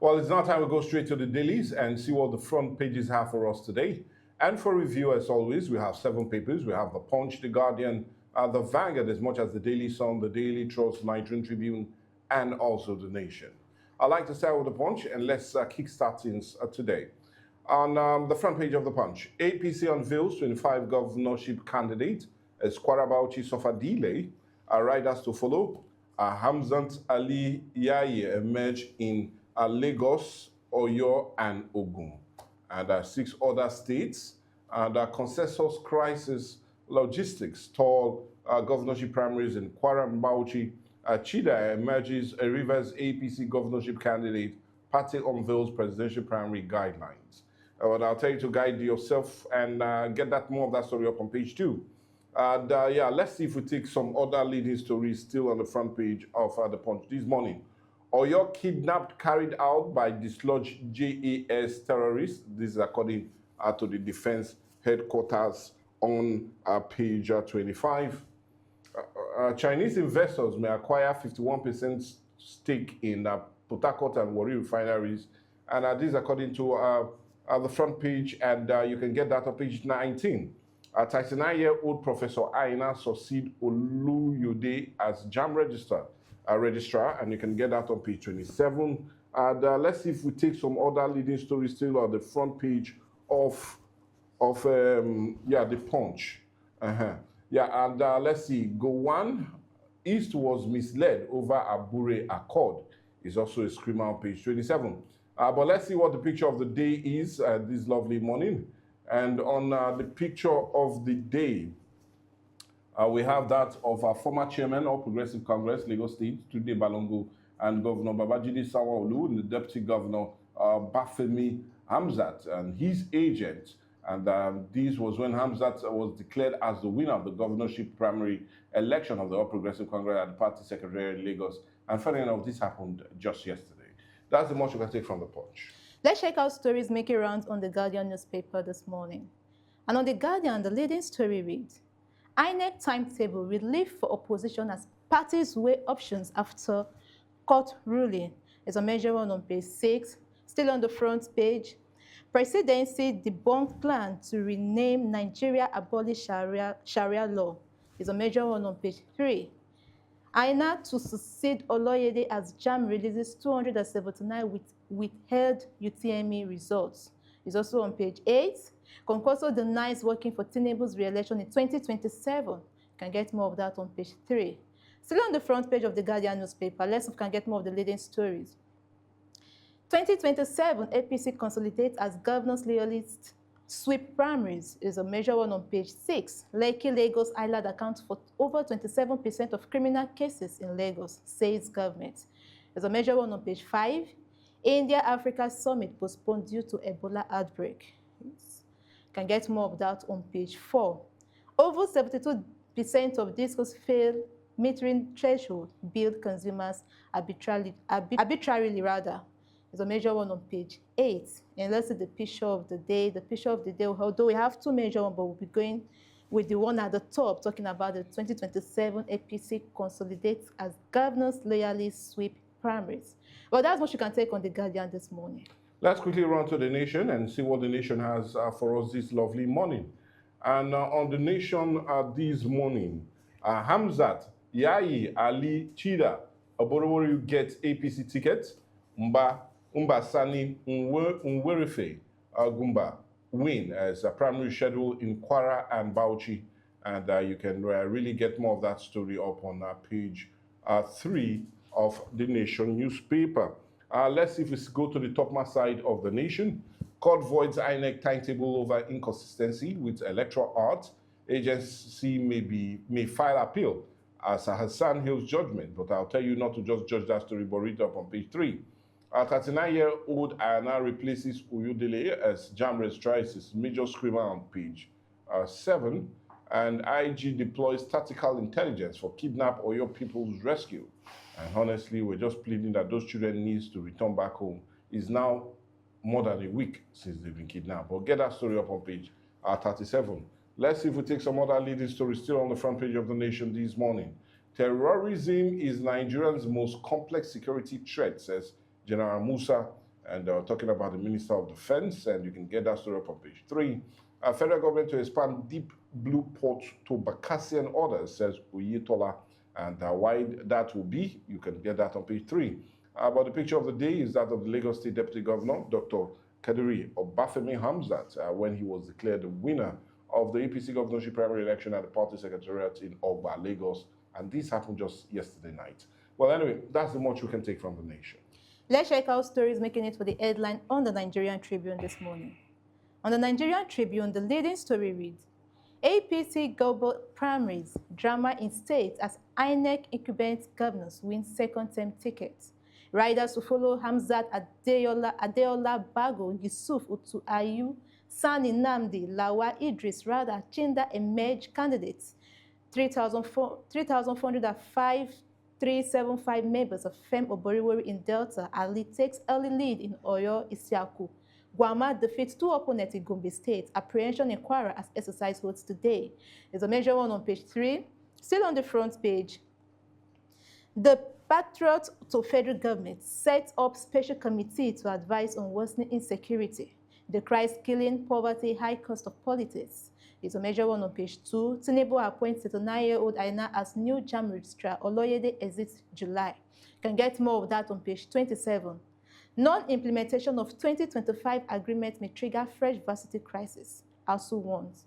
Well, it's now time to go straight to the dailies and see what the front pages have for us today. And for review, as always, we have 7 papers. We have The Punch, The Guardian, The Vanguard, as much as The Daily Sun, The Daily Trust, Nigerian Tribune, and also The Nation. I'd like to start with The Punch, and let's kickstart things today. On the front page of The Punch, APC unveils 25 governorship candidates as Kwara Bauchi suffer delay. Riders to follow. Hamzat Ali Yaye emerge in Lagos, Oyo, and Ogun, and 6 other states. And consensus crisis logistics stall governorship primaries in Kwara and Bauchi. Chida emerges a Rivers APC governorship candidate. Party unveils presidential primary guidelines. But I'll tell you to guide yourself and get that more of that story up on page 2. And yeah, let's see if we take some other leading stories still on the front page of The Punch this morning. Oyo kidnapped, carried out by dislodged JAS terrorists. This is according to the defense headquarters on page 25. Chinese investors may acquire 51% stake in Port Harcourt and Warri refineries. And this is according to the front page, and you can get that on page 19. A 39-year-old Professor Aina succeed Oluyode as JAM registrar, and you can get that on page 27. And let's see if we take some other leading stories still on the front page of The Punch. Yeah, and let's see. Gowon East was misled over Abure Accord is also a screamer on page 27. But let's see what the picture of the day is this lovely morning. And on the picture of the day, we have that of our former chairman of Progressive Congress, Lagos State, Tunde Balongo, and Governor Babajide Sanwo-Olu, and the Deputy Governor, Bafemi Hamzat, and his agent. And this was when Hamzat was declared as the winner of the governorship primary election of the All Progressive Congress at the party secretariat in Lagos. And funny enough, this happened just yesterday. That's the much you can take from The Punch. Let's check out stories making rounds on the Guardian newspaper this morning. And on the Guardian, the leading story reads, INEC timetable relief for opposition as parties weigh options after court ruling. Is a major one on page 6. Still on the front page, Presidency debunked plan to rename Nigeria abolish Sharia law. Is a major one on page 3. INA to succeed Oloyede as JAM releases 279 withheld UTME results. Is also on page 8. Concourso denies working for Tinubu's re-election in 2027. You can get more of that on page 3. Still on the front page of the Guardian newspaper, let's see if we can get more of the leading stories. 2027, APC consolidates as governors loyalist sweep primaries is a major one on page 6. Lekki Lagos Island accounts for over 27% of criminal cases in Lagos, says government. There's a major one on page 5. India-Africa summit postponed due to Ebola outbreak. Yes. Can get more of that on page 4. Over 72% of discos fail metering threshold, billed consumers arbitrarily rather. There's a major one on page 8. And let's see the picture of the day. The picture of the day, although we have 2 major ones, but we'll be going with the one at the top, talking about the 2027 APC consolidates as governors loyalist sweep primaries. Well, that's what you can take on the Guardian this morning. Let's quickly run to The Nation and see what The Nation has for us this lovely morning. And on The Nation this morning, Hamzat Yayi Ali Chida Oborowori gets APC ticket. Sani Nwerefe Gumba win as a primary schedule in Kwara and Bauchi. And you can really get more of that story up on page 3 of The Nation newspaper. Let's see if we go to the topmost side of The Nation. Court voids INEC timetable over inconsistency with electoral art. Agency may file appeal as Hassan Hill's judgment, but I'll tell you not to just judge that story, but read it up on page 3. 39-year-old Anna replaces Uyudele as JAM registrar, is major screamer on page 7. And IG deploys tactical intelligence for kidnap Oyo people's rescue. And honestly, we're just pleading that those children need to return back home. It's now more than a week since they've been kidnapped. But get that story up on page 37. Let's see if we take some other leading stories still on the front page of The Nation this morning. Terrorism is Nigeria's most complex security threat, says General Musa. and talking about the Minister of Defense, and you can get that story up on page 3. Federal government to expand deep blue port to Bakassi orders, says Oyetola, and why that will be, you can get that on page 3. But the picture of the day is that of the Lagos State Deputy Governor, Dr. Kadiri Obafemi Hamzat, when he was declared the winner of the APC governorship primary election at the party secretariat in Ogba, Lagos, and this happened just yesterday night. Well, anyway, that's the much we can take from the nation. Let's check out stories making it for the headline on the Nigerian Tribune this morning. On the Nigerian Tribune, the leading story reads, APC Gobo primaries, drama in state as INEC incumbent governors win second-term tickets. Riders to follow Hamzat Adeola Bago, Yusuf Utu Ayu, Sani Namdi, Lawa Idris, Rada Chinda emerge candidates. 3,405 375 members of FEM Oboriwori in Delta. Ali takes early lead in Oyo Isiaku. Guama defeats 2 opponents in Gombe State. Apprehension in Kwara as exercise holds today. There's a major one on page 3. Still on the front page. The Patriot to federal government sets up special committee to advise on worsening insecurity. Decries killing, poverty, high cost of politics. It's a major one on page 2. Tinubu appoints 39-year-old Aina as new JAMB registrar. Oloyede exits July. You can get more of that on page 27. Non-implementation of 2025 agreement may trigger fresh varsity crisis. ASU warns.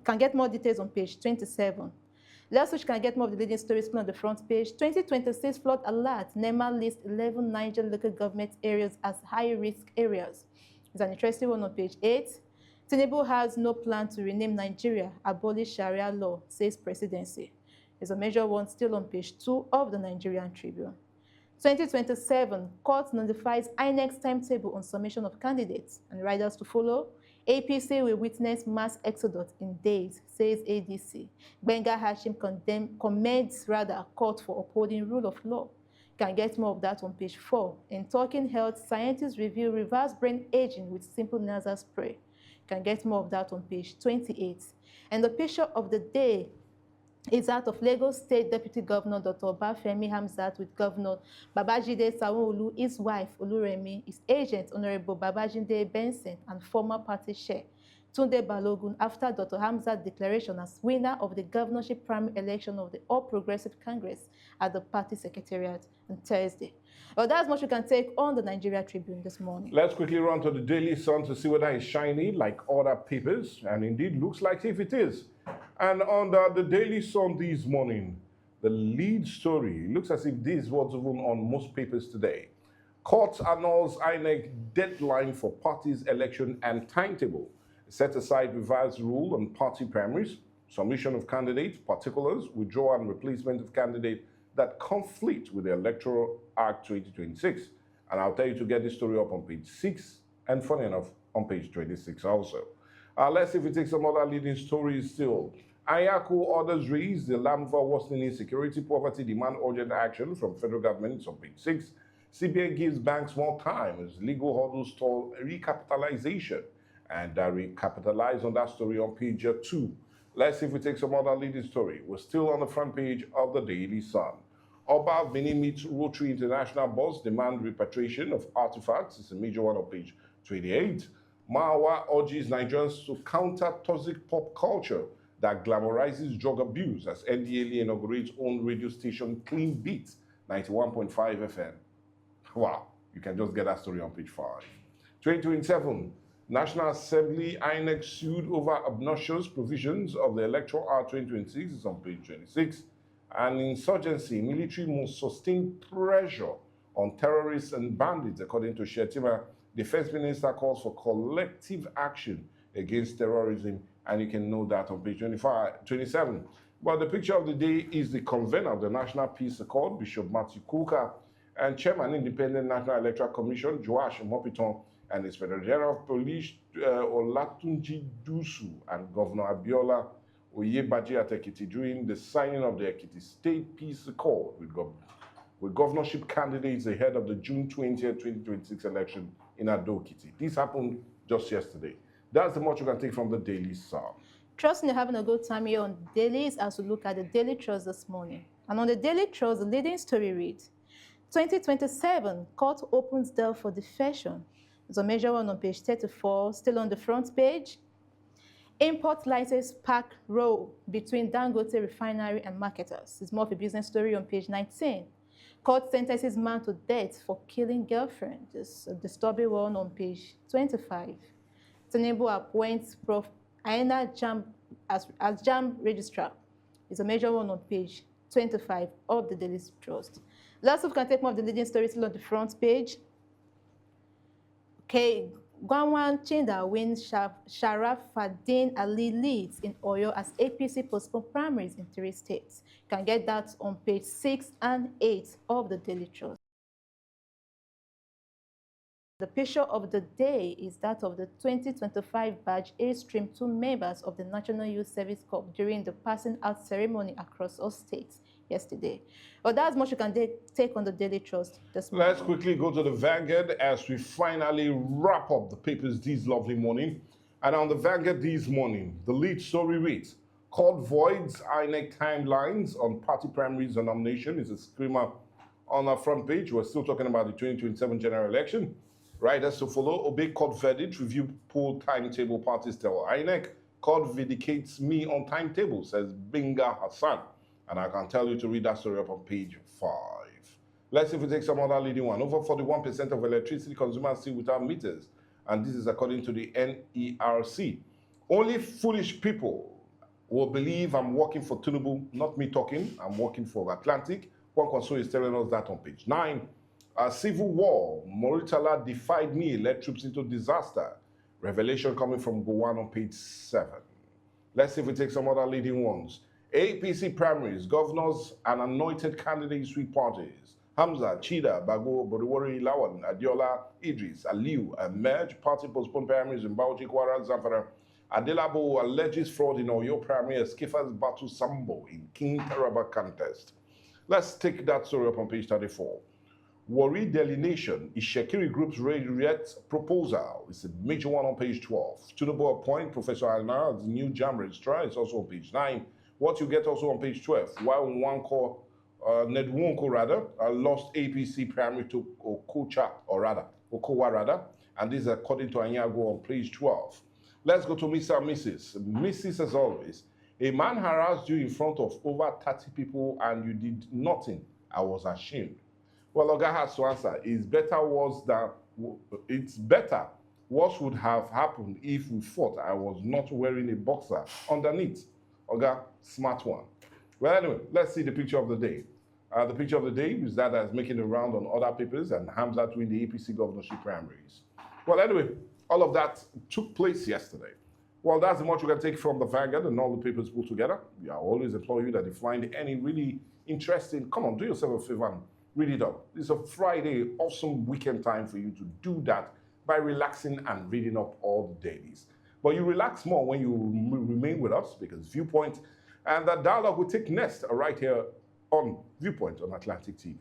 Can get more details on page 27. Last week, can get more of the leading stories on the front page. 2026 flood alert. NEMA lists 11 Niger local government areas as high-risk areas. It's an interesting one on page 8. Tinubu has no plan to rename Nigeria, abolish Sharia law, says presidency. There's a major one still on page 2 of the Nigerian Tribune. 2027, court notifies INEC's timetable on submission of candidates and riders to follow. APC will witness mass exodus in days, says ADC. Benga Hashim commends court for upholding rule of law. You can get more of that on page 4. In Talking Health, scientists review reverse brain aging with simple nasal spray. Can get more of that on page 28. And the picture of the day is that of Lagos State Deputy Governor Dr. Obafemi Hamzat with Governor Babajide Sanwo-Olu, his wife Oluremi, his agent Honorable Babajide Benson, and former party chair Tunde Balogun after Dr. Hamzat's declaration as winner of the governorship primary election of the All Progressive Congress at the party secretariat on Thursday. Well, that's much we can take on the Nigeria Tribune this morning. Let's quickly run to the Daily Sun to see whether it's shiny like other papers, and indeed looks like if it is. And on the Daily Sun this morning, the lead story looks as if this was even on most papers today. Court annuls INEC deadline for parties' election and timetable. Set aside revised rule on party primaries, submission of candidates, particulars, withdrawal and replacement of candidates that conflict with the Electoral Act 2026. And I'll tell you to get this story up on page 6, and funny enough, on page 26 also. Let's see if we take some other leading stories still. Ayaku orders raised the land for worsening insecurity, poverty, demand urgent action from federal government. It's on page 6. CBN gives banks more time as legal hurdles stall recapitalization. And recapitalize on that story on page 2. Let's see if we take some other leading story. We're still on the front page of the Daily Sun. Oba Vini meets Rotary International boss, demand repatriation of artifacts. It's a major one on page 28. Mawa urges Nigerians to counter toxic pop culture that glamorizes drug abuse as NDLA inaugurates own radio station Clean Beat, 91.5 FM. Wow, you can just get that story on page 5. 2027. National Assembly, INEC sued over obnoxious provisions of the Electoral Act 2026 is on page 26. And insurgency, military must sustain pressure on terrorists and bandits, according to Shetima. Defense Minister calls for collective action against terrorism, and you can know that on page 27. But the picture of the day is the convener of the National Peace Accord, Bishop Matthew Kuka, and Chairman, Independent National Electoral Commission, Joash Mopiton, and his Federal General of Police, Olatunji Dusu, and Governor Abiola Oyebaji at Ekiti during the signing of the Ekiti State Peace Accord with governorship candidates ahead of the June 20th, 2026 election in Ado-Ekiti. This happened just yesterday. That's the much you can take from the Daily Sun. Trust me, having a good time here on Dailies as we look at the Daily Trust this morning. And on the Daily Trust, the leading story reads, 2027, court opens door for defection. It's a major one on page 34, still on the front page. Import license pack row between Dangote refinery and marketers. It's more of a business story on page 19. Court sentences man to death for killing girlfriend. It's a disturbing one on page 25. Tinubu appoints Prof. Aina Jam as Jam registrar. It's a major one on page 25 of the Dailies Trust. Lots of can take more of the leading stories still on the front page. Okay, Gwanwan Chinda wins Sharaf Fadin Ali leads in Oyo as APC postponed primaries in 3 states. You can get that on page 6 and 8 of the Daily Trust. The picture of the day is that of the 2025 Badge A Stream 2 members of the National Youth Service Corps during the passing out ceremony across all states yesterday. Well, that's much you can take on the Daily Trust this morning. Let's quickly go to the Vanguard as we finally wrap up the papers this lovely morning. And on the Vanguard this morning, the lead story reads, Court voids INEC timelines on party primaries and nomination. Is a screamer on our front page. We're still talking about the 2027 general election. Riders to follow, obey court verdict, review poll timetable, parties tell INEC. Court vindicates me on timetable, says Binga Hassan. And I can tell you to read that story up on page 5. Let's see if we take some other leading one. Over 41% of electricity consumers still without meters. And this is according to the NERC. Only foolish people will believe I'm working for Tinubu, not me talking. I'm working for Atlantic. One console is telling us that on page 9. A civil war, Moritala defied me, led troops into disaster. Revelation coming from Gowan on page 7. Let's see if we take some other leading ones. APC primaries, governors and anointed candidates sweep parties. Hamza, Chida, Bago, Boriwari, Lawan, Adiola, Idris, Aliu, emerge. Party postponed primaries in Bauchi, Kwara, Zamfara. Adelabo alleges fraud in Oyo primary as Kefas battle Sambo in King Taraba contest. Let's take that story up on page 34. Warri delineation is Shekiri Group's reject proposal. It's a major one on page 12. Tinubu appoint Professor Alna as the new JAM registrar. It's also on page 9. What you get also on page 12. While Nwanko, Nedwonko rather, lost APC primary to Okowa rather. And this is according to Anyago on page 12. Let's go to Mr. and Mrs. Mrs. as always. A man harassed you in front of over 30 people and you did nothing. I was ashamed. Well, Oga has to answer. It's better what would have happened if we thought I was not wearing a boxer underneath. Oga, smart one. Well, anyway, let's see the picture of the day. The picture of the day is that's making the round on other papers and Hamza to win the APC governorship primaries. Well, anyway, all of that took place yesterday. Well, that's the much you can take from the Vanguard and all the papers put together. I always implore you that if you find any really interesting, come on, do yourself a favor and read it up. It's a Friday, awesome weekend time for you to do that by relaxing and reading up all the dailies. But you relax more when you remain with us because Viewpoint and that dialogue will take next right here on Viewpoint on Atlantic TV.